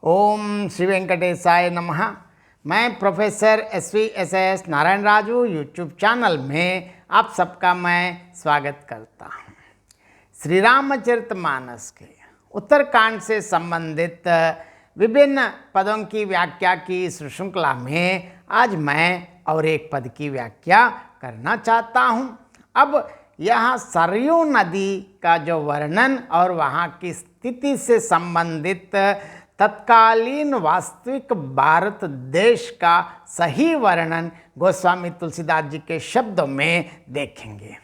ओम श्री वेंकटेशाय नमः। मैं professor SV SS Narayan Raju YouTube channel में आप सबका मैं स्वागत करता हूँ। श्री रामचरितमानस के उत्तरकांड से संबंधित विभिन्न पदों की व्याख्या की इस श्रृंखला में आज मैं और एक पद की व्याख्या करना चाहता हूँ। अब यहाँ सरयू नदी का जो वर्णन और वहाँ की स्थिति से संबंधित तत्कालीन वास्तविक भारत देश का सही वर्णन गोस्वामी तुलसीदास जी के शब्दों में देखेंगे।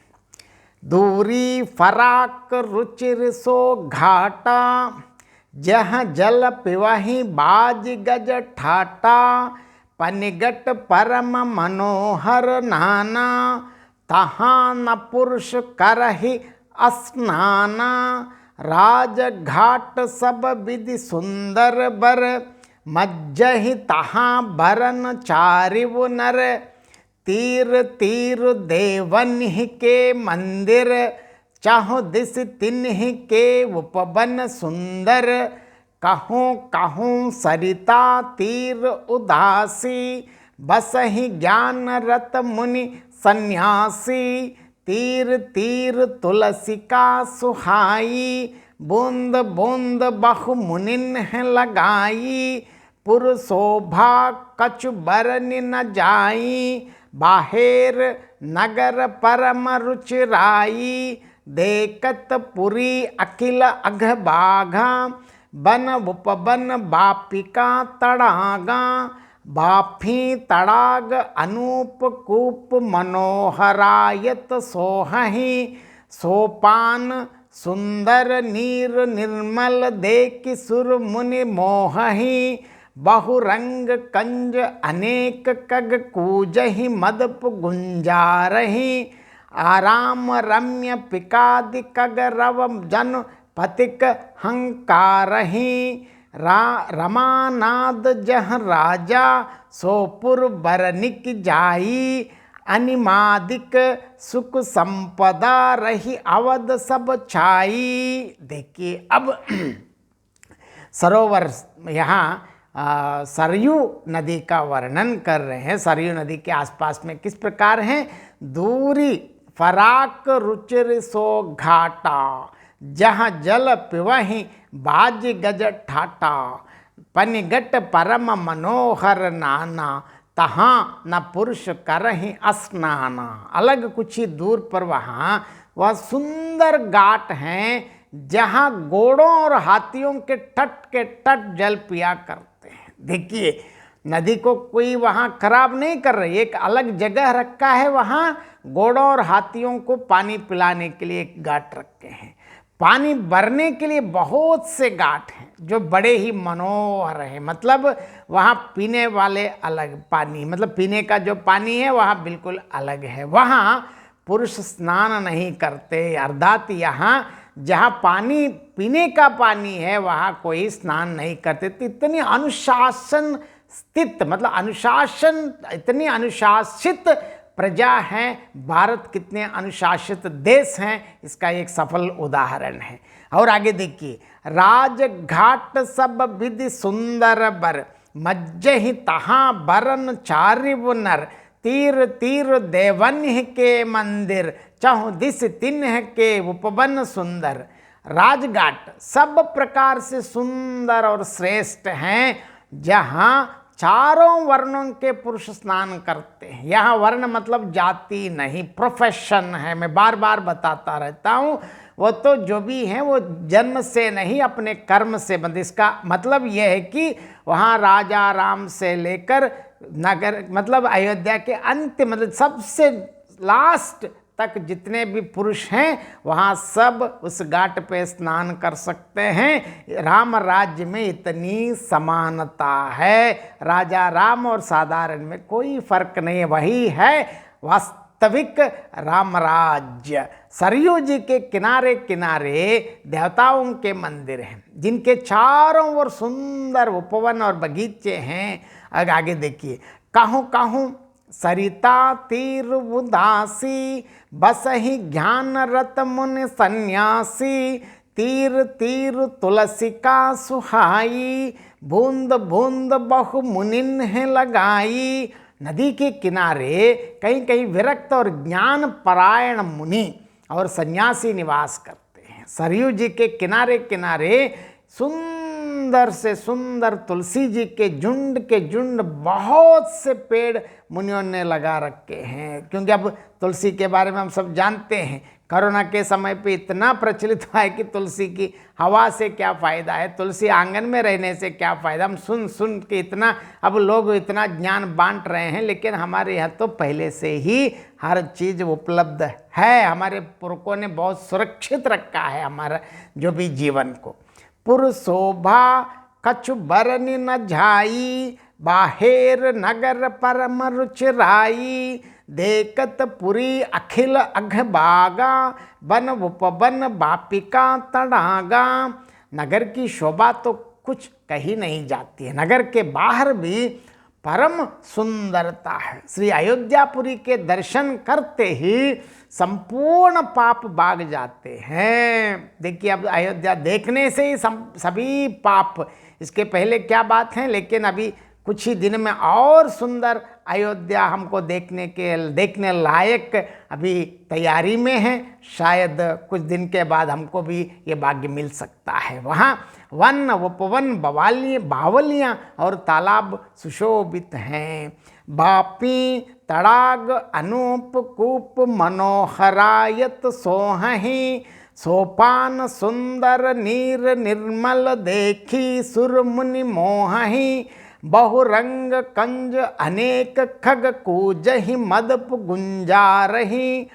दूरी फराक रुचिर सो घाटा, जह जल पिवहि बाज गज ठाटा, पनिगट परम मनोहर नाना, तहाँ न पुरुष करहि स्नाना, राजघाट सब विधि सुंदर बर, मज्जहि तहाँ बरन चारिव नर, तीर तीर देवन्हि के मंदिर, चाहो दिस तिन्हि के उपवन सुंदर, कहूँ कहूँ सरिता तीर उदासी, बसहि ज्ञान रत मुनि सन्यासी, तीर तीर तुलसिका सुहाई, बूंद बूंद बहु मुनिन लगाई, पुर शोभा कछु बरन न जाई, बाहेर नगर परम रुचिराई, देखत पुरी अखिल अघ बाघा, बन उपवन बापिका तड़ागा, बाफी तड़ाग अनूप कूप मनोहरायत सोहहि, सोपान सुंदर नीर निर्मल देख सुर मुनि मोहहि, बहुरंग कंज अनेक कग कूजहि मदप गुंजारहि, आराम रम्य पिकादि कग रव जन पतिक हंकारहि, रमानाद जह राजा सोपुर बरनिक जाई, अनिमादिक सुख संपदा रही अवध सब छाई। देखिए अब सरोवर यहाँ सरयू नदी का वर्णन कर रहे हैं। सरयू नदी के आसपास में किस प्रकार हैं? दूरी फराक रुचिर सो घाटा, जहाँ जल पिवहि बाज गज ठाटा, पनिगट परम मनोहर नाना, तहाँ न पुरुष करहि स्नाना। अलग कुछ ही दूर पर वह सुंदर घाट हैं जहाँ घोड़ों और हाथियों के तट जल पिया करते हैं। देखिए नदी को कोई वहाँ खराब नहीं कर रही, एक अलग जगह रखा है, वहाँ घोड़ों और हाथियों को पानी पिलाने के लिए एक घाट रखे हैं। पानी भरने के लिए बहुत से घाट हैं जो बड़े ही मनोहर हैं। मतलब वहाँ पीने वाले अलग पानी, मतलब पीने का जो पानी है वहाँ बिल्कुल अलग है। वहाँ पुरुष स्नान नहीं करते, अर्थात यहाँ जहाँ पानी पीने का पानी है वहाँ कोई स्नान नहीं करते। तो इतनी अनुशासन स्थित, मतलब अनुशासन, इतनी अनुशासित प्रजा हैं। भारत कितने अनुशासित देश हैं इसका एक सफल उदाहरण है। और आगे देखिए, राजघाट सब विधि सुंदर बर, मज्जहि तहाँ बरन चारिव नर, तीर तीर देवन्हि के मंदिर, चाहु दिस तिन्ह के उपवन सुंदर। राजघाट सब प्रकार से सुंदर और श्रेष्ठ हैं जहाँ चारों वर्णों के पुरुष स्नान करते हैं। यहाँ वर्ण मतलब जाति नहीं, प्रोफेशन है। मैं बार बार बताता रहता हूँ, वो तो जो भी हैं वो जन्म से नहीं अपने कर्म से बंधे। इसका मतलब यह है कि वहाँ राजा राम से लेकर नगर, मतलब अयोध्या के अंत, मतलब सबसे लास्ट तक जितने भी पुरुष हैं वहाँ सब उस घाट पे स्नान कर सकते हैं। राम राज्य में इतनी समानता है, राजा राम और साधारण में कोई फर्क नहीं है। वही है वास्तविक राम राज्य। सरयू जी के किनारे किनारे देवताओं के मंदिर हैं जिनके चारों ओर सुंदर उपवन और बगीचे हैं। आगे देखिए, काहू काहू सरिता तीर उदासी, बसहि ज्ञान रत मुनि सन्यासी, तीर तीर तुलसी का सुहाई, बूंद बूंद बहु मुनिन है लगाई। नदी के किनारे कहीं कहीं विरक्त और ज्ञान परायण मुनि और सन्यासी निवास करते हैं। सरयू जी के किनारे किनारे सुंदर से सुंदर तुलसी जी के झुंड बहुत से पेड़ मुनियों ने लगा रखे हैं। क्योंकि अब तुलसी के बारे में हम सब जानते हैं, कोरोना के समय पे इतना प्रचलित हुआ है कि तुलसी की हवा से क्या फ़ायदा है, तुलसी आंगन में रहने से क्या फ़ायदा। हम सुन सुन के इतना अब लोग इतना ज्ञान बांट रहे हैं, लेकिन हमारे यहाँ तो पहले से ही हर चीज़ उपलब्ध है। हमारे पुरखों ने बहुत सुरक्षित रखा है हमारा जो भी जीवन को। पुर शोभा कछु बरनि न झाई, बाहेर नगर परम रुचिराई। देखत पुरी अखिल अघबागा, बन उपवन बापिका तड़ागा। नगर की शोभा तो कुछ कही नहीं जाती है, नगर के बाहर भी परम सुंदरता है। श्री अयोध्यापुरी के दर्शन करते ही संपूर्ण पाप भाग जाते हैं। देखिए अब अयोध्या देखने से ही सभी पाप, इसके पहले क्या बात है, लेकिन अभी कुछ ही दिन में और सुंदर अयोध्या हमको देखने लायक अभी तैयारी में है। शायद कुछ दिन के बाद हमको भी ये भाग्य मिल सकता है। वहाँ वन उपवन बावलियाँ और तालाब सुशोभित हैं। बापी तड़ाग अनूप कूप मनोहरायत सोहहि, सोपान सुंदर नीर निर्मल देखी सुर मुनि मोहहि। बहुरंग कंज अनेक खग कूजहि मदप गुंजारहि।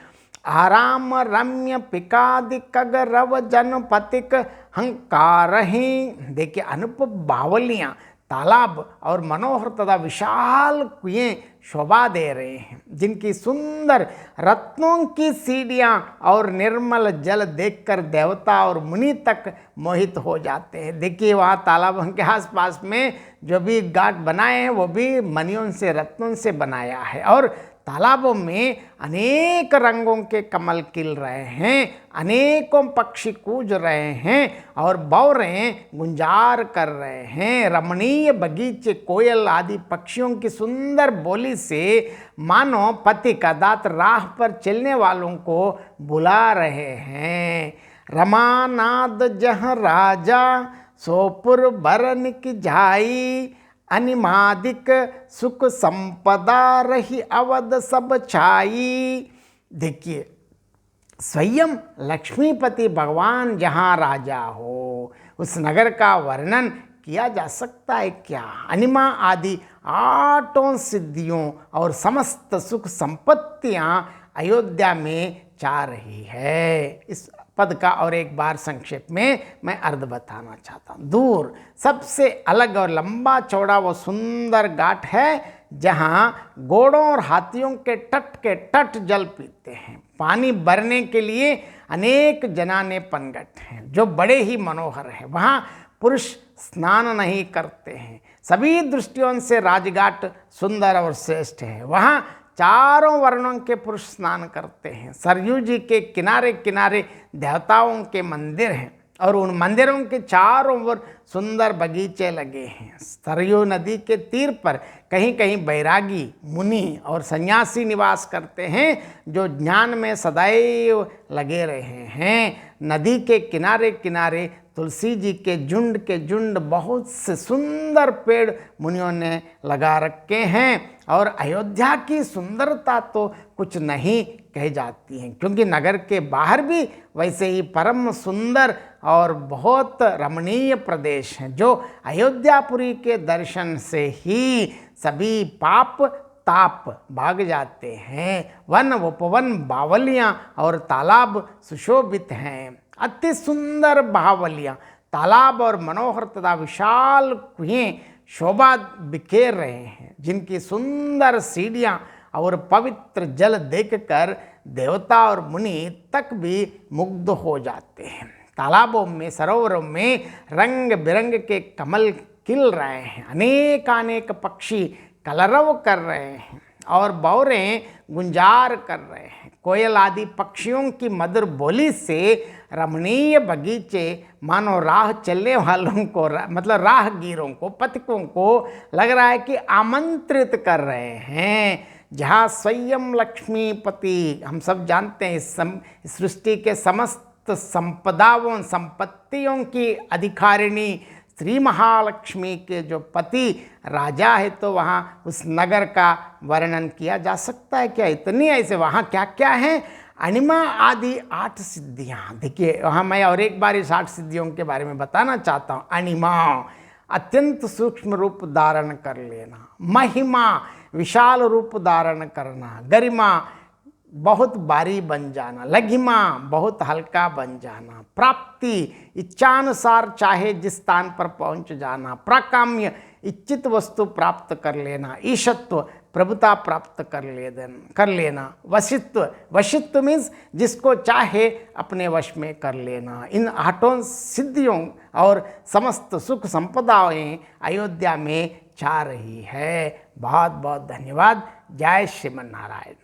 आराम रम्य पिकादि कग रव जनपतिक हंकारहि। देखिए अनुप बावलियाँ, तालाब और मनोहर तथा विशाल कुएं शोभा दे रहे हैं, जिनकी सुंदर रत्नों की सीढ़ियाँ और निर्मल जल देखकर देवता और मुनि तक मोहित हो जाते हैं। देखिए वहाँ तालाबों के आसपास में जो भी घाट बनाए हैं वो भी मणियों से रत्नों से बनाया है, और तालाबों में अनेक रंगों के कमल खिल रहे हैं, अनेकों पक्षी कूज रहे हैं और भौरें गुंजार कर रहे हैं। रमणीय बगीचे कोयल आदि पक्षियों की सुंदर बोली से मानो पति का दात राह पर चलने वालों को बुला रहे हैं। रमानाद जह राजा सोपुर बरन की झाई, अनिमादिक सुख संपदा रही अवध सब छाई। देखिए स्वयं लक्ष्मीपति भगवान जहाँ राजा हो उस नगर का वर्णन किया जा सकता है क्या। अनिमा आदि 8 सिद्धियों और समस्त सुख संपत्तियाँ अयोध्या में जा रही है। इस पद का और एक बार संक्षेप में मैं अर्थ बताना चाहता हूँ। दूर सबसे अलग और लंबा चौड़ा वो सुंदर घाट है जहाँ घोड़ों और हाथियों के तट जल पीते हैं। पानी भरने के लिए अनेक जनाने पनघट हैं जो बड़े ही मनोहर हैं। वहाँ पुरुष स्नान नहीं करते हैं। सभी दृष्टियों से राजघाट सुंदर और श्रेष्ठ है। वहाँ चारों वर्णों के पुरुष स्नान करते हैं। सरयू जी के किनारे किनारे देवताओं के मंदिर हैं और उन मंदिरों के चारों ओर सुंदर बगीचे लगे हैं। सरयू नदी के तीर पर कहीं कहीं बैरागी मुनि और सन्यासी निवास करते हैं जो ज्ञान में सदैव लगे रहे हैं। नदी के किनारे किनारे तुलसी जी के झुंड बहुत से सुंदर पेड़ मुनियों ने लगा रखे हैं। और अयोध्या की सुंदरता तो कुछ नहीं कही जाती है, क्योंकि नगर के बाहर भी वैसे ही परम सुंदर और बहुत रमणीय प्रदेश हैं जो अयोध्यापुरी के दर्शन से ही सभी पाप ताप भाग जाते हैं। वन उपवन बावलियाँ और तालाब सुशोभित हैं। अति सुंदर बावलियाँ, तालाब और मनोहर तथा विशाल कुएं शोभा बिखेर रहे हैं, जिनकी सुंदर सीढ़ियाँ और पवित्र जल देखकर देवता और मुनि तक भी मुग्ध हो जाते हैं। तालाबों में सरोवरों में रंग बिरंग के कमल खिल रहे हैं। अनेक पक्षी कलरव कर रहे हैं। और बौरें गुंजार कर रहे हैं। कोयल आदि पक्षियों की मधुर बोली से रमणीय बगीचे मानो राह चलने वालों को मतलब राहगीरों को, पथिकों को लग रहा है कि आमंत्रित कर रहे हैं। जहाँ स्वयं लक्ष्मीपति, हम सब जानते हैं इस सृष्टि के समस्त संपदाओं संपत्तियों की अधिकारिणी श्री महालक्ष्मी के जो पति राजा है, तो वहाँ उस नगर का वर्णन किया जा सकता है क्या? इतनी ऐसे वहाँ क्या क्या है? अणिमा आदि 8 सिद्धियाँ। देखिए वहाँ मैं और एक बार इस 8 सिद्धियों के बारे में बताना चाहता हूँ। अणिमा अत्यंत सूक्ष्म रूप धारण कर लेना, महिमा विशाल रूप धारण करना, गरिमा बहुत भारी बन जाना, लघिमा बहुत हल्का बन जाना, प्राप्ति इच्छानुसार चाहे जिस स्थान पर पहुंच जाना, प्राकाम्य इच्छित वस्तु प्राप्त कर लेना, ईशत्व प्रभुता प्राप्त कर लेना, वशित्व मीन्स जिसको चाहे अपने वश में कर लेना। इन 8 सिद्धियों और समस्त सुख संपदाएं अयोध्या में छा रही है। बहुत बहुत धन्यवाद। जय श्रीमन नारायण।